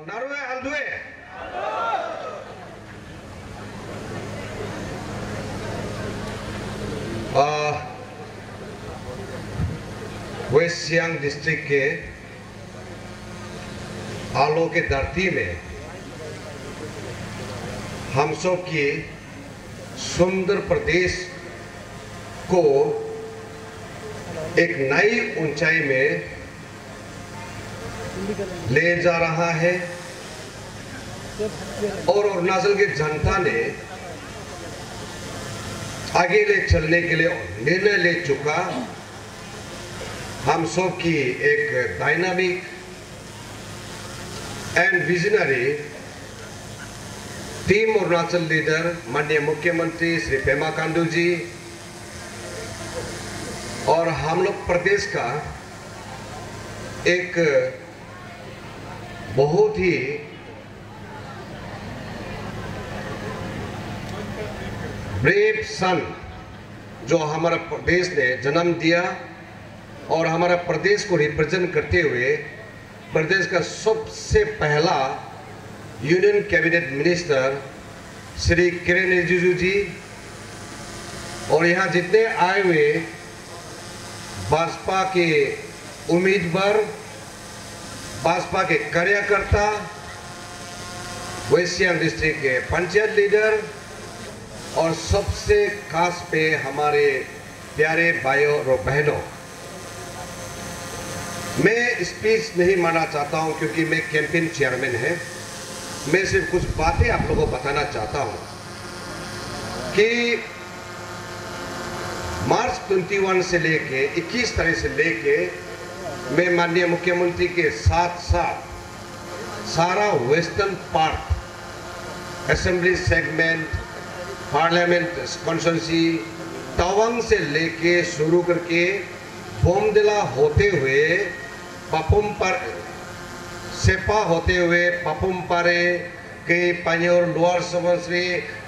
나루에 알두에 waste Siang district के आलो के धरती में हम सब की सुंदर प्रदेश को एक नई ऊंचाई में ले जा रहा है और अरुणाचल की जनता ने आगे ले चलने के लिए निर्णय ले चुका। हम सब की एक dynamic and visionary team Arunachal leader माननीय मुख्यमंत्री श्री पेमा खांडू जी और हम लोग प्रदेश का एक बहुत ही ब्रेव सन जो हमारा प्रदेश ने जन्म दिया और हमारा प्रदेश को रिप्रेजेंट करते हुए प्रदेश का सबसे पहला union cabinet minister Shri Kiren Rijiju ji और यहाँ जितने आए हुए भाजपा के उम्मीदवार, भाजपा के कार्यकर्ता, वेस्ट सियांग डिस्ट्रिक्ट के पंचायत लीडर और सबसे खास पे हमारे प्यारे भाइयों और बहनों, मैं स्पीच नहीं मानना चाहता हूं क्योंकि मैं कैंपेन चेयरमैन है। मैं सिर्फ कुछ बातें आप लोगों को बताना चाहता हूं कि मार्च 21 से लेके 21 तारीख से लेके मैं माननीय मुख्यमंत्री के साथ साथ सारा western part assembly segment parliament constituency Tawang से लेके शुरू करके बोमदिला होते हुए पापुम पर सेपा होते हुए पापुम पारे के पान्योर लोअर सुबनसिरी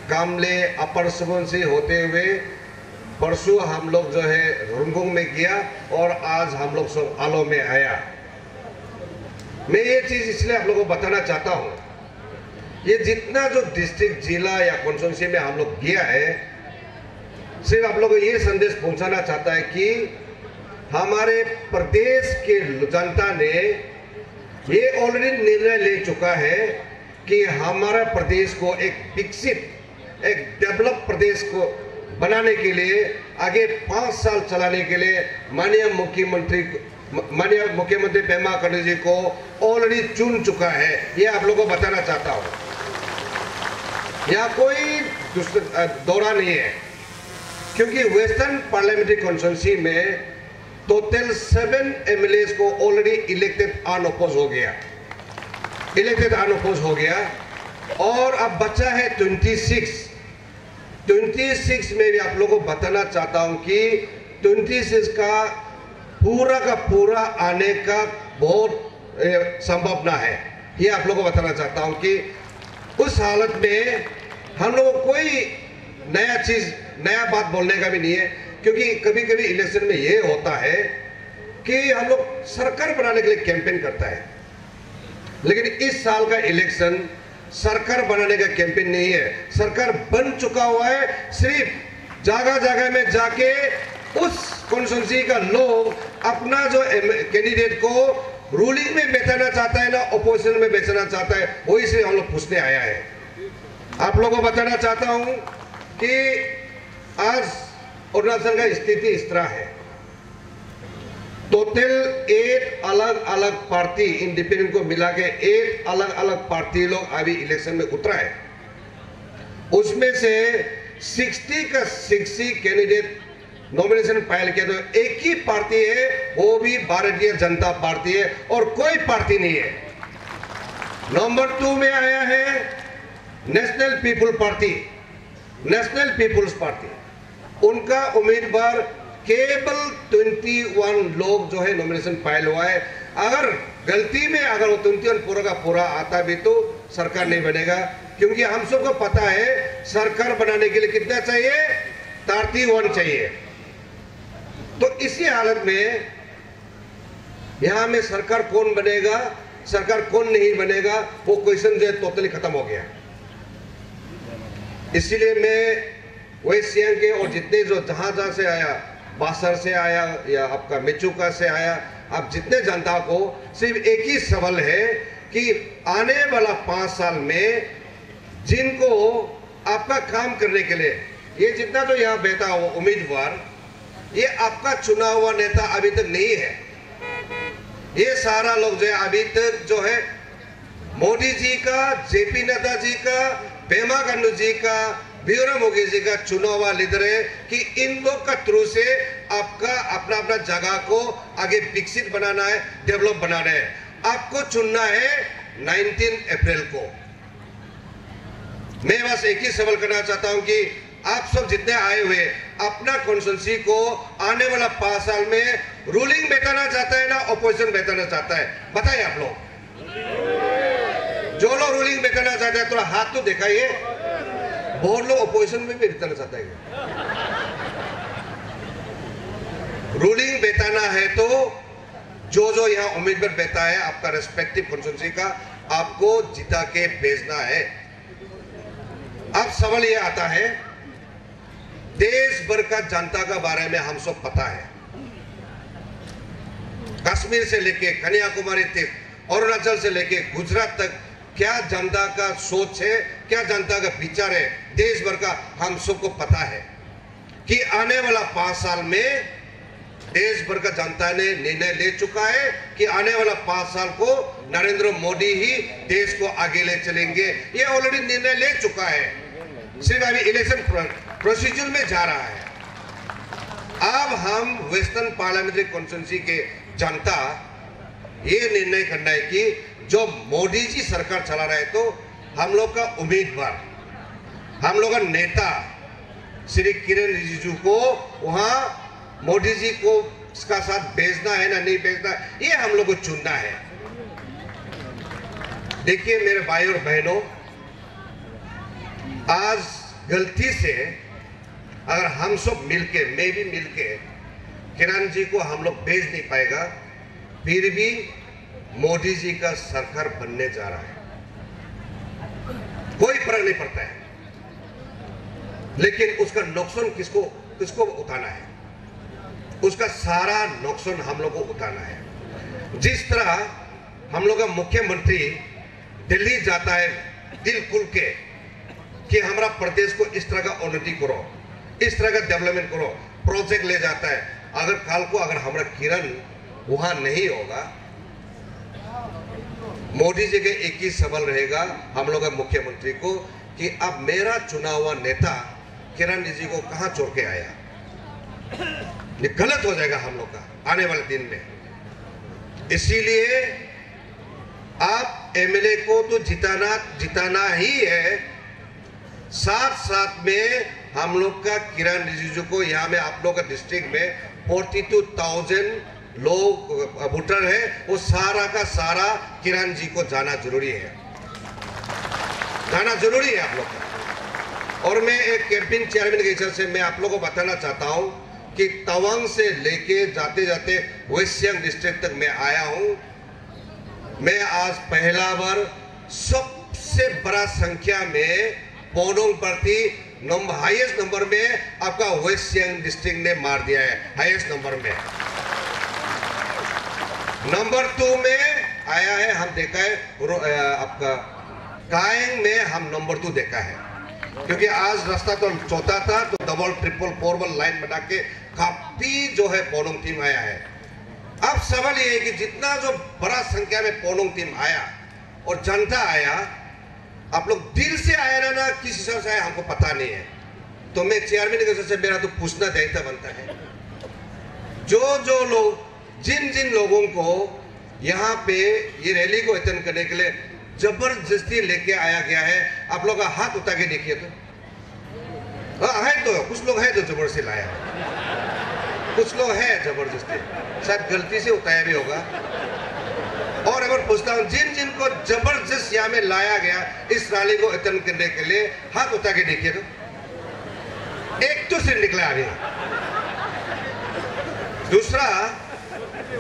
गामले अपर सुबनसिरी होते हुए परसों हम लोग जो है रुंगोंग में गया और आज हम लोग सब आलो में आया। मैं ये चीज इसलिए आप लोगों को बताना चाहता हूँ, ये जितना जो डिस्ट्रिक्ट जिला या कॉन्स्टिट्यूंसी में हम लोग गया है सिर्फ आप लोगों को ये संदेश पहुंचाना चाहता है कि हमारे प्रदेश के जनता ने ये ऑलरेडी निर्णय ले चुका है कि हमारा प्रदेश को एक विकसित एक डेवलप प्रदेश को बनाने के लिए आगे 5 साल चलाने के लिए माननीय मुख्यमंत्री पेमा खांडू जी को ऑलरेडी चुन चुका है। ये आप लोगों को बताना चाहता हूं। यहाँ कोई दौरा नहीं है क्योंकि वेस्टर्न पार्लियामेंट्री कॉन्स्टिट्यूंसी में टोटल 7 एमएलए को ऑलरेडी इलेक्टेड अनअपोज हो गया और अब बचा है 26 में भी आप लोगों को बताना चाहता हूं कि 26 का पूरा आने का बहुत संभावना है। ये आप लोगों को बताना चाहता हूं कि उस हालत में हम लोगों को कोई नया बात बोलने का भी नहीं है क्योंकि कभी कभी इलेक्शन में ये होता है कि हम लोग सरकार बनाने के लिए कैंपेन करता है, लेकिन इस साल का इलेक्शन सरकार बनाने का कैंपेन नहीं है। सरकार बन चुका हुआ है, सिर्फ जगह में जाके उस कॉन्स्टिट्यूंसी का लोग अपना जो कैंडिडेट को रूलिंग में बैठाना चाहता है ना ऑपोजिशन में बैठाना चाहता है, वही से हम लोग पूछने आया है। आप लोगों को बताना चाहता हूं कि आज अरुणाचल का स्थिति इस तरह है, टोटल 8 अलग अलग पार्टी इंडिपेंडेंट को मिला के 8 अलग अलग पार्टी लोग अभी इलेक्शन में उतरा है। उसमें से 60 का 60 कैंडिडेट नॉमिनेशन फाइल किया तो एक ही पार्टी है, वो भी भारतीय जनता पार्टी है और कोई पार्टी नहीं है। नंबर 2 में आया है नेशनल पीपुल्स पार्टी, उनका उम्मीदवार केवल 21 लोग जो है नॉमिनेशन फाइल हुआ है। अगर गलती में अगर वो 21 पूरा का पूरा आता भी तो सरकार नहीं बनेगा क्योंकि हम सबको पता है सरकार बनाने के लिए कितना चाहिए, 31 चाहिए। तो इसी हालत में यहाँ में सरकार कौन बनेगा सरकार कौन नहीं बनेगा, वो क्वेश्चन जो है टोटली खत्म हो गया। इसीलिए मैं वेस्ट सियांग के और जितने जो जहां से आया, बासर से आया या आपका मेचुका से आया, आप जितने जनता को सिर्फ एक ही सवाल है कि आने वाला 5 साल में जिनको आपका काम करने के लिए ये जितना जो यहाँ बैठा हुआ उम्मीदवार, ये आपका चुना हुआ नेता अभी तक नहीं है। ये सारा लोग जो है अभी तक जो है मोदी जी का, जेपी नड्डा जी का, पेमा खांडू जी का, बीरेन मोगी जी का चुना हुआ लीडर है कि इन लोग का थ्रू से आपका अपना अपना जगह को आगे विकसित बनाना है, डेवलप बनाना है। आपको चुनना है 19 अप्रैल को। मैं बस एक ही सवाल करना चाहता हूं कि आप सब जितने आए हुए अपना कॉन्स्टिट्यूंसी को आने वाला 5 साल में रूलिंग बैठाना चाहता है ना अपोजिशन बैठाना चाहता है? बताइए आप लोग। जो लोग रूलिंग बैठाना चाहते हैं थोड़ा हाथ तो दिखाइए। बहुत लोग अपोजिशन में भी बैठाना चाहता है। रूलिंग बैठाना है तो जो जो यहाँ उम्मीदवार बैठा है आपका रेस्पेक्टिव कॉन्स्टिट्यूंसी का, आपको जिता के भेजना है। अब सवाल ये आता है, देश भर का जनता का बारे में हम सब पता है। कश्मीर से लेके कन्याकुमारी तक, अरुणाचल से लेके गुजरात तक क्या जनता का सोच है, क्या जनता का विचार है, देश भर का हम सबको पता है कि आने वाला 5 साल में देश भर का जनता ने निर्णय ले चुका है कि आने वाला 5 साल को नरेंद्र मोदी ही देश को आगे ले चलेंगे। ये ऑलरेडी निर्णय ले चुका है, सिर्फ अभी इलेक्शन प्रोसीजर में जा रहा है। अब हम वेस्टर्न पार्लियामेंट्री कॉन्स्टिट्यूंसी के जनता ये निर्णय करना है कि जो मोदी जी सरकार चला रहे तो हम लोग का उम्मीदवार, हम लोग का नेता श्री किरण रिजिजू को वहां मोदी जी को इसका साथ भेजना है ना नहीं भेजना, ये हम लोग को चुनना है। देखिए मेरे भाई और बहनों, आज गलती से अगर हम सब मिलके, मैं भी मिलके किरण जी को हम लोग भेज नहीं पाएगा, फिर भी मोदी जी का सरकार बनने जा रहा है, कोई फर्क नहीं पड़ता है। लेकिन उसका नुकसान किसको किसको उठाना है? उसका सारा नुकसान हम लोग को उठाना है। जिस तरह हम लोग का मुख्यमंत्री दिल्ली जाता है दिल खुल के कि हमारा प्रदेश को इस तरह का उन्नति करो, इस तरह का डेवलपमेंट करो, प्रोजेक्ट ले जाता है। अगर कल को अगर हमारा किरण वहां नहीं होगा, मोदी जी के एक ही सवाल रहेगा हम लोग का मुख्यमंत्री को कि अब मेरा चुना हुआ नेता किरण जी को कहां छोड़ के आया। ये गलत हो जाएगा हम लोग का आने वाले दिन में। इसीलिए आप एमएलए को तो जिताना ही है, साथ साथ में हम लोग का किरण रिजिजू को यहाँ में आप लोग का डिस्ट्रिक्ट में 42,000 लोग वोटर है, वो सारा का सारा किरण जी को जाना जरूरी है, जाना जरूरी है आप लोग का। और मैं एक कैबिनेट चेयरमैन के हिसाब से मैं आप लोगों को बताना चाहता हूं कि तवांग से लेके जाते जाते वेस्ट सियांग डिस्ट्रिक्ट तक मैं आया हूं। मैं आज पहला बार सबसे बड़ा संख्या में पोनोंग प्रति हाईएस्ट नंबर में आपका वेस्ट सियांग डिस्ट्रिक्ट ने मार दिया है, हाईएस्ट नंबर में। नंबर 2 में आया है, हम देखा है आपका कायंग में हम नंबर 2 देखा है, क्योंकि आज रास्ता तो चौथा था तो डबल ट्रिपल 4 लाइन बना के काफी जो है पोनोंग टीम आया है। अब सवाल ये है कि जितना जो बड़ा संख्या में पोनोंग टीम आया और जनता आया, आप लोग दिल से आया ना किस हिसाब से आया हमको पता नहीं है। तो मैं चेयरमैन के हिसाब से मेरा तो पूछना दायित्व बनता है, जो लोग जिन लोगों को यहाँ पे ये रैली को अटेंड करने के लिए जबरदस्ती लेके आया गया है, आप लोग का हाथ उठा के देखिए तो है, तो कुछ लोग हैं जो जबरदस्ती लाया, कुछ लोग हैं जबरदस्ती, शायद गलती से उठाया भी होगा। और अगर पूछता हूं जिन को जबरदस्त यहाँ में लाया गया इस रैली को अटेंड करने के लिए, हाथ उठा के देखिए तो एक तो सिर्फ निकला अभी। दूसरा,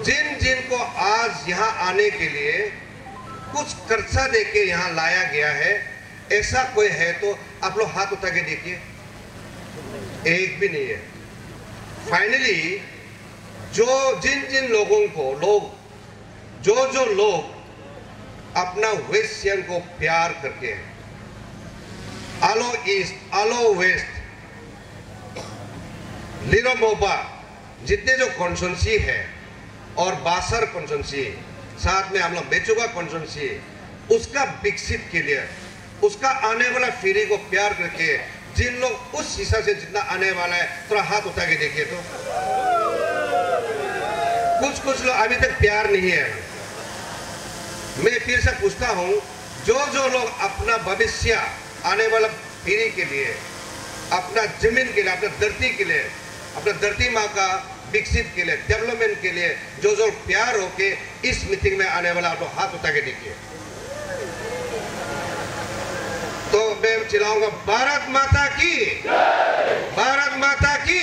जिन को आज यहाँ आने के लिए कुछ कर्जा देके यहाँ लाया गया है, ऐसा कोई है तो आप लोग हाथ उठा के देखिए, एक भी नहीं है। फाइनली जिन जिन लोगों को जो लोग अपना वेस्ट सियांग को प्यार करके, आलो ईस्ट, आलो वेस्ट, लिरोमोबा जितने जो कॉन्स्टिट्यूंसी है और बासर कॉन्स्टिट्यूंसी, साथ में हम लोग मेचुका कॉन्स्टिट्यूंसी, उसका विकसित के लिए, उसका आने वाला पीढ़ी को प्यार करके जिन लोग उस हिस्सा से जितना आने वाला है, थोड़ा हाथ उठा के देखिए तो कुछ लोग अभी तक प्यार नहीं है। मैं फिर से पूछता हूं, जो लोग अपना भविष्य आने वाला पीढ़ी के लिए, अपना जमीन के लिए, अपना धरती के लिए, अपना धरती माँ का विकसित के लिए, डेवलपमेंट के लिए जो प्यार होके इस मीटिंग में आने वाला, आप लोग हाथ उठा के देखिए तो मैं चिल्लाऊंगा, भारत माता की, भारत माता की।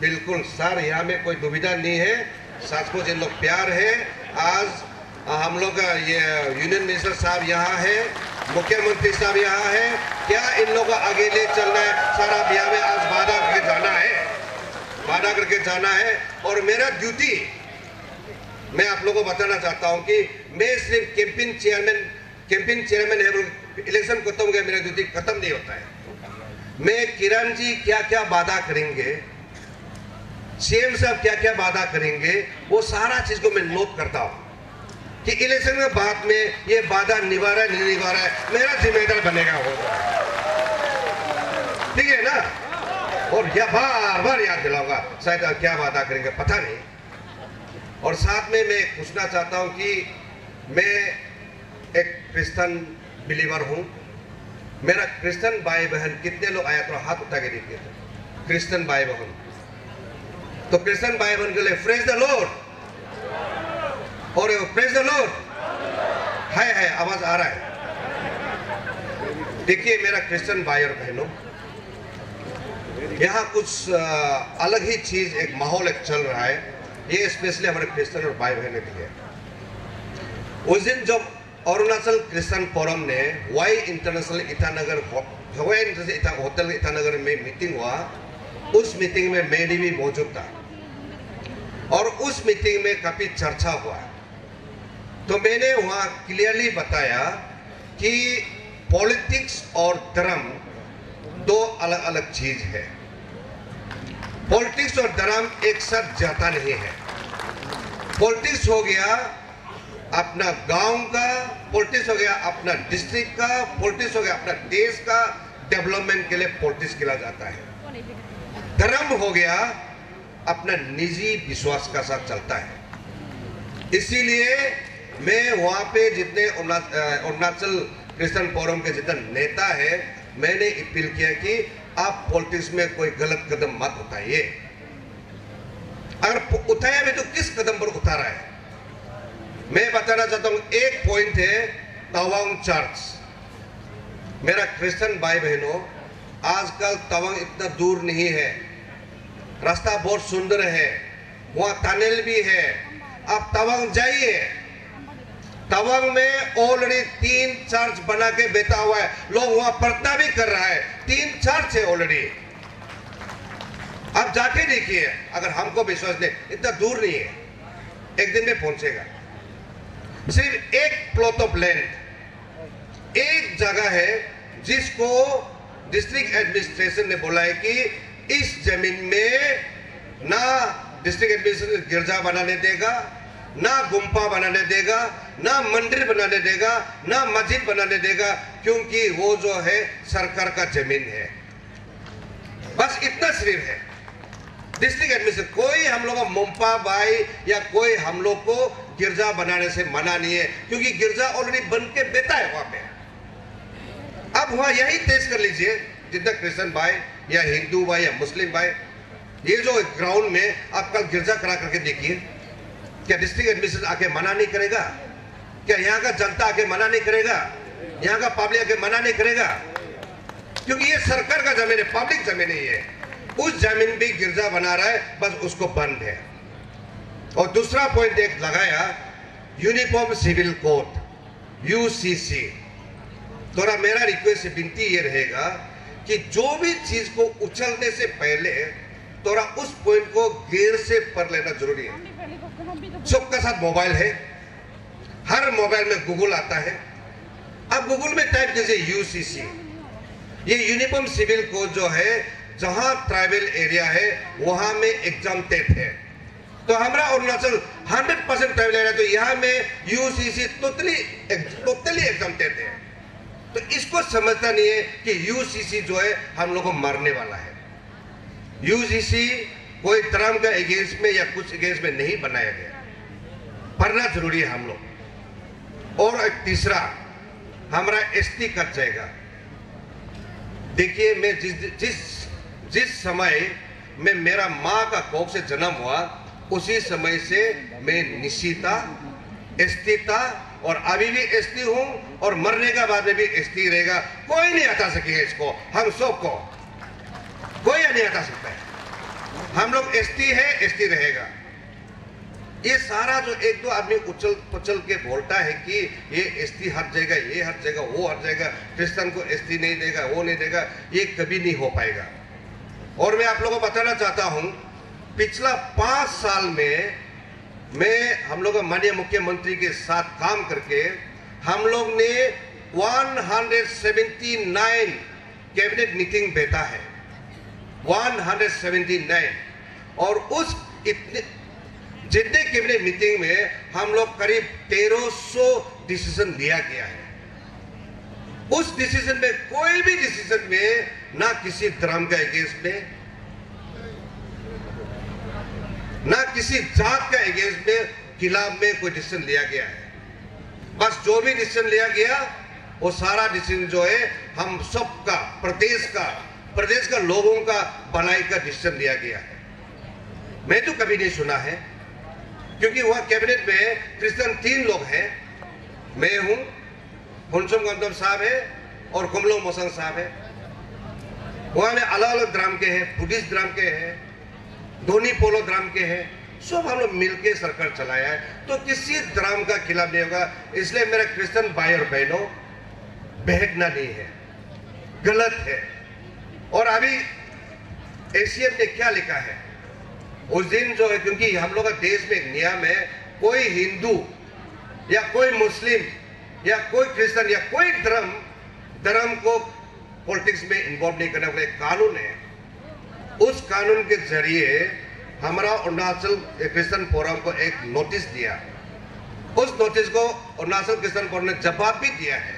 बिल्कुल सर, यहाँ में कोई दुविधा नहीं है, सचमुच इन लोग प्यार है। आज हम लोग ये यूनियन मिनिस्टर साहब यहाँ है, मुख्यमंत्री साहब यहाँ है, क्या इन लोगों को आगे ले चलना है सर? आप यहाँ में आज वादा करके जाना है, वादा करके जाना है। और मेरा ड्यूटी, मैं आप लोगों को बताना चाहता हूँ कि मैं सिर्फ कैंपेन चेयरमैन है, इलेक्शन खत्म हो गया, मेरा ड्यूटी खत्म नहीं होता है। मैं किरण जी क्या क्या वादा करेंगे, सीएम साहब क्या क्या वादा करेंगे, वो सारा चीज को मैं नोट करता हूँ कि इलेक्शन के बाद में ये वादा निभा रहा है नहीं निभा रहा है, मेरा जिम्मेदार बनेगा होगा, ठीक है ना। और यह बार बार याद दिलाऊंगा, शायद क्या वादा करेंगे पता नहीं। और साथ में मैं पूछना चाहता हूं कि मैं एक क्रिश्चियन बिलीवर हूं, मेरा क्रिश्चियन भाई बहन कितने लोग आया तो हाथ उठा के देखिए तो क्रिश्चियन भाई बहन, तो क्रिश्चियन भाई बहन के लिए प्रेज द लॉर्ड, और प्रेज द लॉर्ड है, आवाज आ रहा है। देखिए मेरा क्रिश्चियन भाई और बहनों, यहाँ कुछ अलग ही चीज, एक माहौल एक चल रहा है, ये स्पेशली हमारे क्रिश्चियन और भाई बहन के लिए। उस दिन जब अरुणाचल क्रिश्चियन फोरम ने Y international Itanagar hotel Itanagar में मीटिंग हुआ, उस मीटिंग में मैं भी मौजूद था और उस मीटिंग में काफी चर्चा हुआ। तो मैंने वहां क्लियरली बताया कि पॉलिटिक्स और धर्म दो अलग अलग चीज है। पॉलिटिक्स और धर्म एक साथ जाता नहीं है। पॉलिटिक्स हो गया अपना गांव का, पॉलिटिक्स हो गया अपना डिस्ट्रिक्ट का, पॉलिटिक्स हो गया अपना देश का डेवलपमेंट के लिए पॉलिटिक्स किया जाता है। धर्म हो गया अपना निजी विश्वास का साथ चलता है। इसीलिए मैं वहां पे जितने अरुणाचल क्रिश्चियन फोरम के जितने नेता है, मैंने अपील किया कि आप पॉलिटिक्स में कोई गलत कदम मत उठाइए। अगर उठाया भी तो किस कदम पर उठा रहा है? मैं बताना चाहता हूं, एक पॉइंट है तवांग चर्च। मेरा क्रिश्चियन भाई बहनों, आजकल तवांग इतना दूर नहीं है, रास्ता बहुत सुंदर है, वहां टनल भी है, आप तवांग जाइए। तवांग में ऑलरेडी 3 चर्च बना के बैठा हुआ है, लोग वहां प्रार्थना भी कर रहा है, 3 चर्च है ऑलरेडी। आप जाके देखिए, अगर हमको विश्वास नहीं, इतना दूर नहीं है, एक दिन में पहुंचेगा। सिर्फ एक प्लॉट ऑफ लैंड, एक जगह है जिसको डिस्ट्रिक्ट एडमिनिस्ट्रेशन ने बोला है कि इस जमीन में ना डिस्ट्रिक्ट एडमिनिस्ट्रेशन गिरजा बनाने देगा, ना गुम्पा बनाने देगा, ना मंदिर बनाने देगा, ना मस्जिद बनाने देगा, क्योंकि वो जो है सरकार का जमीन है। बस इतना सिर्फ है डिस्ट्रिक्ट एडमिनिस्ट्रेशन। कोई हम लोग को मुंपा भाई या कोई हम लोग को गिरजा बनाने से मना नहीं है, क्योंकि गिरजा ऑलरेडी बन के बैठा है वहां पे। अब वहां यही टेस्ट कर लीजिए, जितना क्रिश्चियन भाई या हिंदू भाई या मुस्लिम भाई, ये जो ग्राउंड में आप कल गिरजा करा करके देखिए, क्या डिस्ट्रिक्ट एडमिनिस्ट्रेशन आके मना नहीं करेगा? क्या यहाँ का जनता आके मना नहीं करेगा? यहाँ का पब्लिक आके मना नहीं करेगा? क्योंकि ये सरकार का जमीन है, पब्लिक जमीन नहीं है। उस जमीन पे गिरजा बना रहा है, बस उसको बंद है। और दूसरा पॉइंट एक लगाया यूनिफॉर्म सिविल कोड यूसीसी। थोड़ा मेरा रिक्वेस्ट विनती ये रहेगा कि जो भी चीज को उछलने से पहले थोड़ा उस पॉइंट को गैर से पढ़ लेना जरूरी है। सबका साथ मोबाइल है, हर मोबाइल में गूगल आता है। अब गूगल में टाइप कीजिए यूसीसी, ये यूनिफॉर्म सिविल कोड जो है, जहां ट्राइबल एरिया है वहां में एग्जाम टेट है। तो हमारा अरुणाचल 100% ट्राइबल एरिया, तो यहाँ में यूसीसी टोटली एग्जाम टेट है। तो इसको समझता नहीं है कि यूसीसी जो है हम लोग को मारने वाला है। यूसीसी कोई धर्म का अगेंस्ट में या कुछ अगेंस्ट में नहीं बनाया गया, पढ़ना जरूरी है हम लोग। और एक तीसरा हमारा एसटी कट जाएगा। देखिए, मैं जिस समय में मेरा माँ का कोख से जन्म हुआ उसी समय से मैं निश्चित था, एसटी था, और अभी भी एसटी हूं, और मरने का बाद में भी एसटी रहेगा। कोई नहीं हटा सकेगा इसको, हम सबको कोई नहीं हटा सकता है। हम लोग एसटी है, एसटी रहेगा। ये सारा जो एक दो आदमी उछल पुछल के बोलता है कि ये एसटी हट जाएगा, ये हट जाएगा, वो हट जाएगा, क्रिश्चियन को एसटी नहीं देगा, वो नहीं देगा, ये कभी नहीं हो पाएगा। और मैं आप लोगों को बताना चाहता हूं, पिछला 5 साल में मैं हम लोग माननीय मुख्यमंत्री के साथ काम करके हम लोग ने 179 कैबिनेट मीटिंग बैठा है, 179। और उस जितने कैबिनेट मीटिंग में हम लोग करीब 1300 डिसीजन लिया गया है। उस डिसीजन में, कोई भी डिसीजन में, ना किसी धर्म का अगेंस्ट में, ना किसी जात का अगेंस्ट में, खिलाफ में कोई डिसीजन लिया गया है। बस जो भी डिसीजन लिया गया वो सारा डिसीजन जो है हम सबका, प्रदेश का लोगों का भलाई का डिसीजन लिया गया है। मैं तो कभी नहीं सुना है, क्योंकि वह कैबिनेट में क्रिश्चियन 3 लोग हैं, मैं हूं, हुनसुम गंतम साहब है और कुमलो मोसंग साहब है। वहां में अलग अलग धर्म के हैं, बुद्धिस्ट धर्म के हैं, धोनी पोलो धर्म के हैं, सब हम लोग मिलकर सरकार चलाया है। तो किसी धर्म का खिलाफ नहीं होगा। इसलिए मेरा क्रिश्चियन भाई और बहनों, बहकना नहीं है, गलत है। और अभी एसीएम ने क्या लिखा है उस दिन जो है, क्योंकि हम लोग का देश में एक नियम है, कोई हिंदू या कोई मुस्लिम या कोई क्रिश्चियन या कोई धर्म को पॉलिटिक्स में इन्वॉल्व नहीं करने वाला एक कानून है। उस कानून के जरिए हमारा अरुणाचल क्रिश्चियन फोरम को एक नोटिस दिया। उस नोटिस को अरुणाचल क्रिश्चियन फोरम ने जवाब भी दिया है।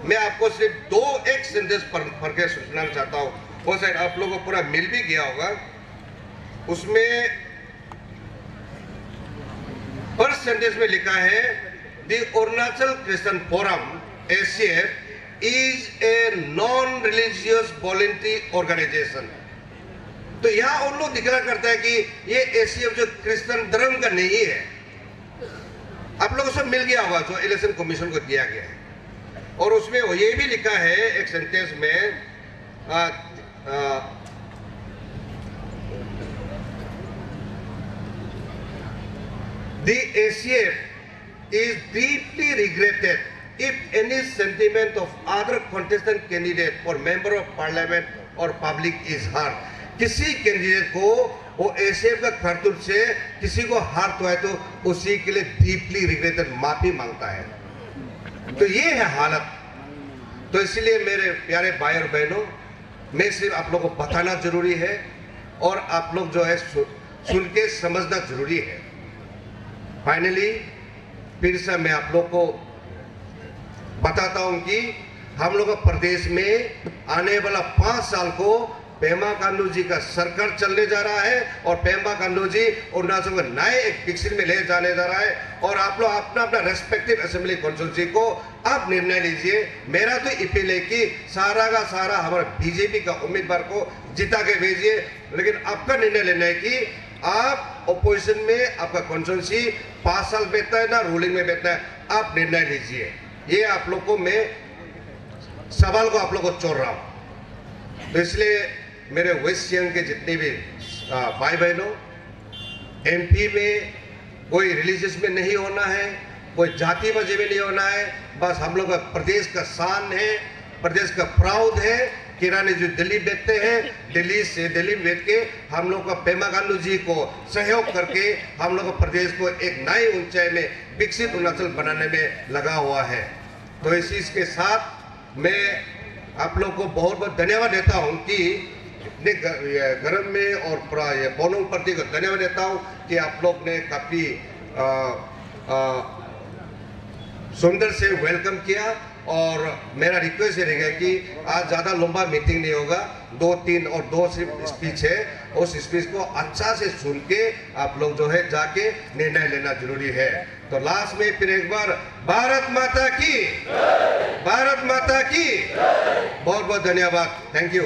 मैं आपको सिर्फ एक सेंटेंस पढ़ के सुनाना चाहता हूँ, वो शायद आप लोगों को पूरा मिल भी गया होगा। उसमें फर्स्ट सेंटेंस में लिखा है, the Arunachal Christian forum ACF is a non religious voluntary organization. तो यहाँ उन लोग दिखला करता है कि ये ACF जो क्रिश्चियन धर्म का नहीं है। आप लोगों को सब मिल गया होगा जो इलेक्शन कमीशन को दिया गया है। और उसमें ये भी लिखा है एक सेंटेंस में, The ACF is deeply regretted if any sentiment of other contestant candidate for member of parliament or public is hurt. किसी कैंडिडेट को वो ACF का करतूत से किसी को हार्ट हुआ है तो उसी के लिए डीपली रिग्रेटेड, माफी मांगता है। तो ये है हालत। तो इसलिए मेरे प्यारे भाई और बहनों, मैं सिर्फ आप लोगों को बताना जरूरी है और आप लोग जो है सुन के समझना जरूरी है। फाइनली फिर से मैं आप लोग को बताता हूं कि हम लोग प्रदेश में आने वाला 5 साल को पेमा खांडू जी का सरकार चलने जा रहा है और पेमा खांडू जी अरुणाचल को नए एक पिक्चर में ले जाने जा रहा है। और आप लोग अपना अपना रेस्पेक्टिव असेंबली कॉन्स्टिट्यूंसी को आप निर्णय लीजिए। मेरा तो अपील है कि सारा का सारा हमारा बीजेपी का उम्मीदवार को जिता के भेजिए, लेकिन आपका निर्णय लेना है कि आप ओपोजिशन में आपका कॉन्स्टिट्यूंसी 5 साल बैठना है ना रूलिंग में बैठना है, आप निर्णय लीजिए। ये आप लोग को मैं सवाल को आप लोग को छोड़ रहा हूं। तो इसलिए मेरे वेस्ट सियांग के जितने भी भाई बहनों, MP में कोई रिलीजियस में नहीं होना है, कोई जातिबाजी में नहीं होना है। बस हम लोग का प्रदेश का शान है, प्रदेश का प्राउड है। किरानी जो दिल्ली बैठते हैं, दिल्ली में बैठ के हम लोग का पेमा खांडू जी को सहयोग करके हम लोग का प्रदेश को एक नई ऊंचाई में विकसित अरुणाचल बनाने में लगा हुआ है। तो इस चीज के साथ मैं आप लोग को बहुत बहुत धन्यवाद देता हूँ कि इतने गर्म में, और पोनोंग पार्टी को धन्यवाद देता हूँ कि आप लोग ने काफी सुंदर से वेलकम किया। और मेरा रिक्वेस्ट ये रहेगा कि आज ज़्यादा लंबा मीटिंग नहीं होगा, 2-3 और 2 स्पीच है, उस स्पीच को अच्छा से सुन के आप लोग जो है जाके निर्णय लेना जरूरी है। तो लास्ट में फिर एक बार भारत माता की बहुत बहुत धन्यवाद। Thank you.